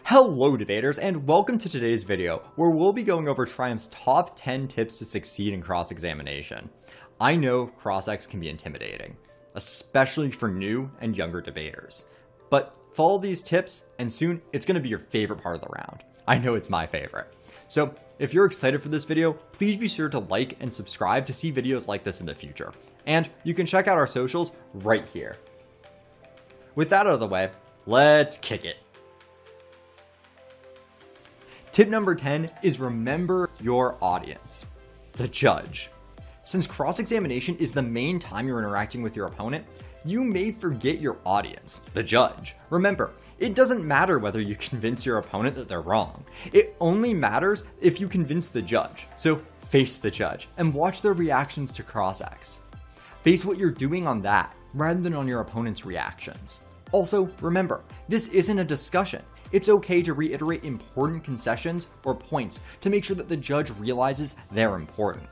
Hello debaters, and welcome to today's video where we'll be going over Triumph's top 10 tips to succeed in cross-examination. I know cross-ex can be intimidating, especially for new and younger debaters. But follow these tips and soon it's going to be your favorite part of the round. I know it's my favorite. So if you're excited for this video, please be sure to like and subscribe to see videos like this in the future. And you can check out our socials right here. With that out of the way, let's kick it. Tip number 10 is remember your audience, the judge. Since cross-examination is the main time you're interacting with your opponent, you may forget your audience, the judge. Remember, it doesn't matter whether you convince your opponent that they're wrong. It only matters if you convince the judge. So face the judge and watch their reactions to cross-ex. Base what you're doing on that rather than on your opponent's reactions. Also, remember, this isn't a discussion. It's okay to reiterate important concessions or points to make sure that the judge realizes they're important.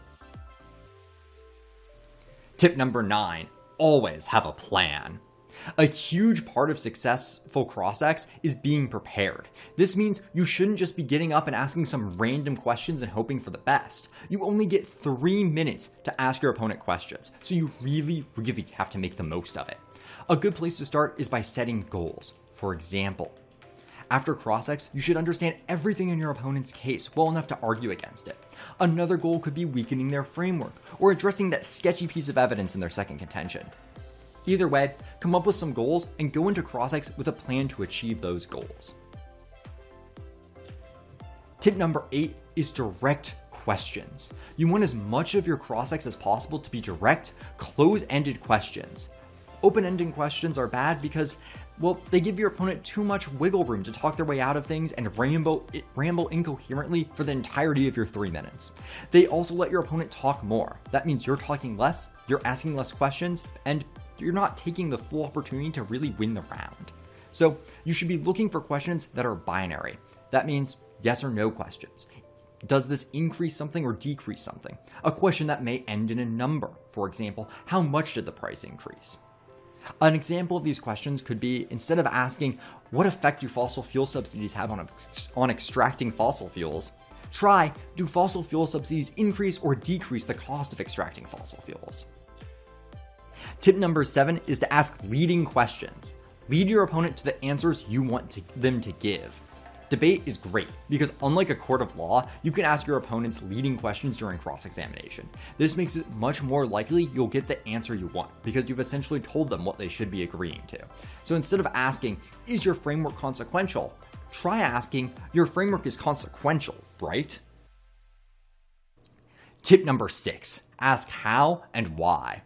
Tip number 9, always have a plan. A huge part of successful cross-ex is being prepared. This means you shouldn't just be getting up and asking some random questions and hoping for the best. You only get 3 minutes to ask your opponent questions, so you really have to make the most of it. A good place to start is by setting goals. For example, after cross-ex, you should understand everything in your opponent's case well enough to argue against it. Another goal could be weakening their framework or addressing that sketchy piece of evidence in their second contention. Either way, come up with some goals and go into cross-ex with a plan to achieve those goals. Tip number 8 is direct questions. You want as much of your cross-ex as possible to be direct, close-ended questions. Open-ended questions are bad because, well, they give your opponent too much wiggle room to talk their way out of things and ramble incoherently for the entirety of your 3 minutes. They also let your opponent talk more. That means you're talking less, you're asking less questions, and you're not taking the full opportunity to really win the round. So you should be looking for questions that are binary. That means yes or no questions. Does this increase something or decrease something? A question that may end in a number. For example, how much did the price increase? An example of these questions could be, instead of asking, what effect do fossil fuel subsidies have on extracting fossil fuels? Try, do fossil fuel subsidies increase or decrease the cost of extracting fossil fuels? Tip number 7 is to ask leading questions. Lead your opponent to the answers you want them to give. Debate is great because unlike a court of law, you can ask your opponents leading questions during cross-examination. This makes it much more likely you'll get the answer you want because you've essentially told them what they should be agreeing to. So instead of asking, is your framework consequential? Try asking, your framework is consequential, right? Tip number 6, ask how and why.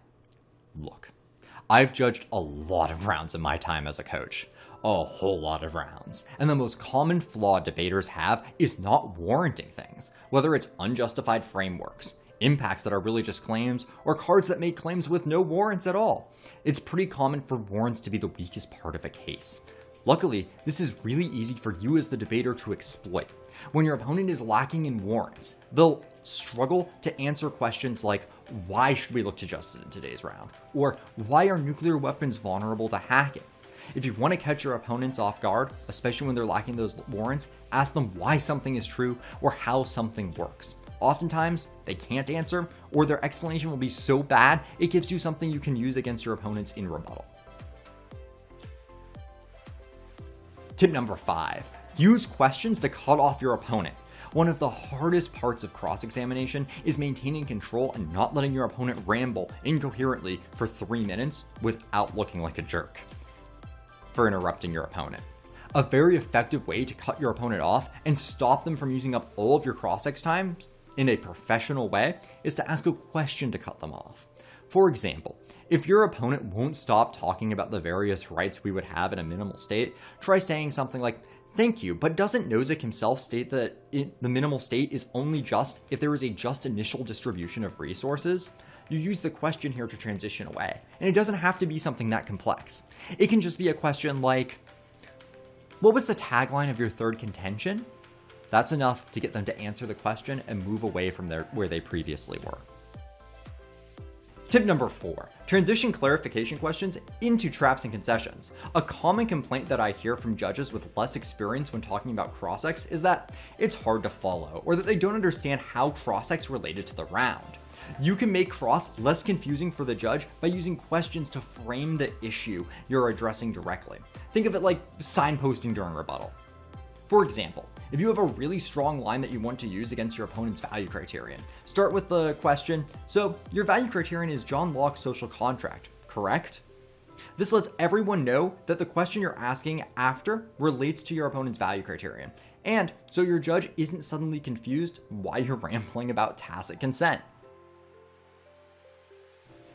Look, I've judged a lot of rounds in my time as a coach. A whole lot of rounds. And the most common flaw debaters have is not warranting things, whether it's unjustified frameworks, impacts that are really just claims, or cards that make claims with no warrants at all. It's pretty common for warrants to be the weakest part of a case. Luckily, this is really easy for you as the debater to exploit. When your opponent is lacking in warrants, they'll struggle to answer questions like, why should we look to justice in today's round? Or why are nuclear weapons vulnerable to hacking? If you want to catch your opponents off guard, especially when they're lacking those warrants, ask them why something is true or how something works. Oftentimes, they can't answer, or their explanation will be so bad, it gives you something you can use against your opponents in rebuttal. Tip number 5, use questions to cut off your opponent. One of the hardest parts of cross-examination is maintaining control and not letting your opponent ramble incoherently for 3 minutes without looking like a jerk for interrupting your opponent. A very effective way to cut your opponent off and stop them from using up all of your cross-ex times in a professional way is to ask a question to cut them off. For example, if your opponent won't stop talking about the various rights we would have in a minimal state, try saying something like, thank you, but doesn't Nozick himself state that the minimal state is only just if there is a just initial distribution of resources? You use the question here to transition away, and it doesn't have to be something that complex. It can just be a question like, what was the tagline of your third contention? That's enough to get them to answer the question and move away from where they previously were. Tip number 4, transition clarification questions into traps and concessions. A common complaint that I hear from judges with less experience when talking about cross-ex is that it's hard to follow, or that they don't understand how cross-ex related to the round. You can make cross less confusing for the judge by using questions to frame the issue you're addressing directly. Think of it like signposting during rebuttal. For example, if you have a really strong line that you want to use against your opponent's value criterion, start with the question, so your value criterion is John Locke's social contract, correct? This lets everyone know that the question you're asking after relates to your opponent's value criterion, and so your judge isn't suddenly confused why you're rambling about tacit consent.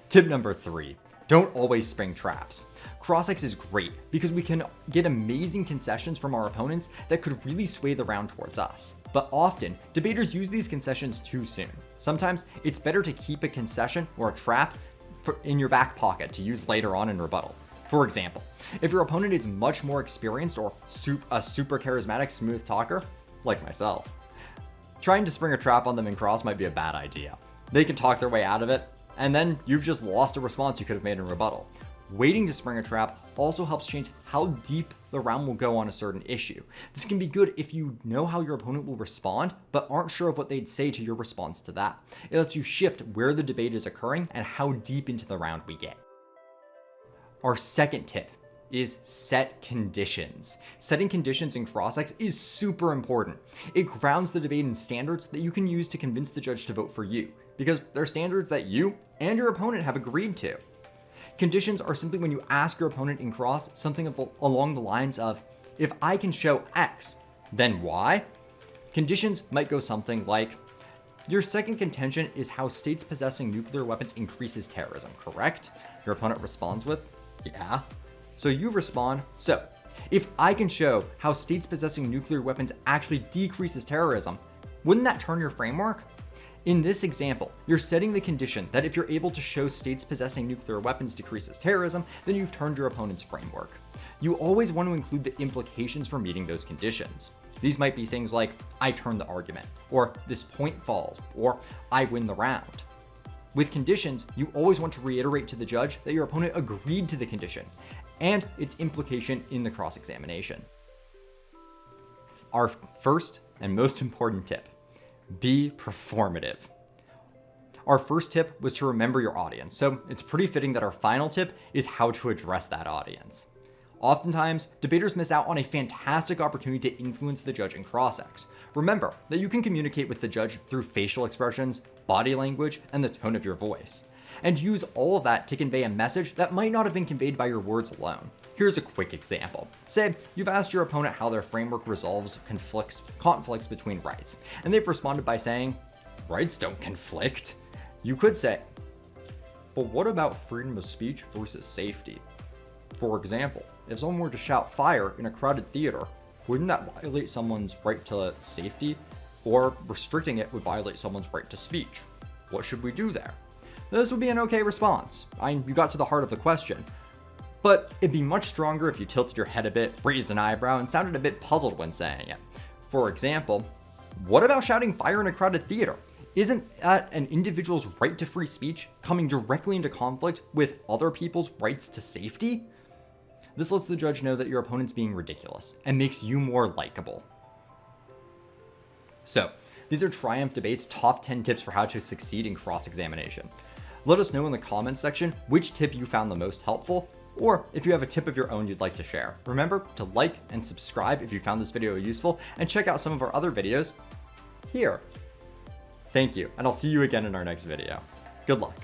Tip number 3, don't always spring traps. Cross-ex is great because we can get amazing concessions from our opponents that could really sway the round towards us. But often, debaters use these concessions too soon. Sometimes it's better to keep a concession or a trap in your back pocket to use later on in rebuttal. For example, if your opponent is much more experienced or a super charismatic smooth talker, like myself, trying to spring a trap on them in cross might be a bad idea. They can talk their way out of it, and then you've just lost a response you could have made in rebuttal. Waiting to spring a trap also helps change how deep the round will go on a certain issue. This can be good if you know how your opponent will respond, but aren't sure of what they'd say to your response to that. It lets you shift where the debate is occurring and how deep into the round we get. Our second tip is set conditions. Setting conditions in cross-ex is super important. It grounds the debate in standards that you can use to convince the judge to vote for you, because they're standards that you and your opponent have agreed to. Conditions are simply when you ask your opponent in cross something along the lines of, if I can show X, then Y. Conditions might go something like, your second contention is how states possessing nuclear weapons increases terrorism, correct? Your opponent responds with, yeah. So you respond, so if I can show how states possessing nuclear weapons actually decreases terrorism, wouldn't that turn your framework? In this example, you're setting the condition that if you're able to show states possessing nuclear weapons decreases terrorism, then you've turned your opponent's framework. You always want to include the implications for meeting those conditions. These might be things like, I turn the argument, or this point falls, or I win the round. With conditions, you always want to reiterate to the judge that your opponent agreed to the condition, and its implication in the cross-examination. Our first and most important tip, be performative. Our first tip was to remember your audience, so it's pretty fitting that our final tip is how to address that audience. Oftentimes, debaters miss out on a fantastic opportunity to influence the judge in cross-ex. Remember that you can communicate with the judge through facial expressions, body language, and the tone of your voice, and use all of that to convey a message that might not have been conveyed by your words alone. Here's a quick example. Say you've asked your opponent how their framework resolves conflicts between rights, and they've responded by saying, rights don't conflict. You could say, but what about freedom of speech versus safety? For example, if someone were to shout fire in a crowded theater, wouldn't that violate someone's right to safety? Or restricting it would violate someone's right to speech. What should we do there? This would be an okay response. You got to the heart of the question. But it'd be much stronger if you tilted your head a bit, raised an eyebrow, and sounded a bit puzzled when saying it. For example, what about shouting fire in a crowded theater? Isn't that an individual's right to free speech coming directly into conflict with other people's rights to safety? This lets the judge know that your opponent's being ridiculous and makes you more likable. So, these are Triumph Debate's top 10 tips for how to succeed in cross-examination. Let us know in the comments section which tip you found the most helpful, or if you have a tip of your own you'd like to share. Remember to like and subscribe if you found this video useful, and check out some of our other videos here. Thank you, and I'll see you again in our next video. Good luck.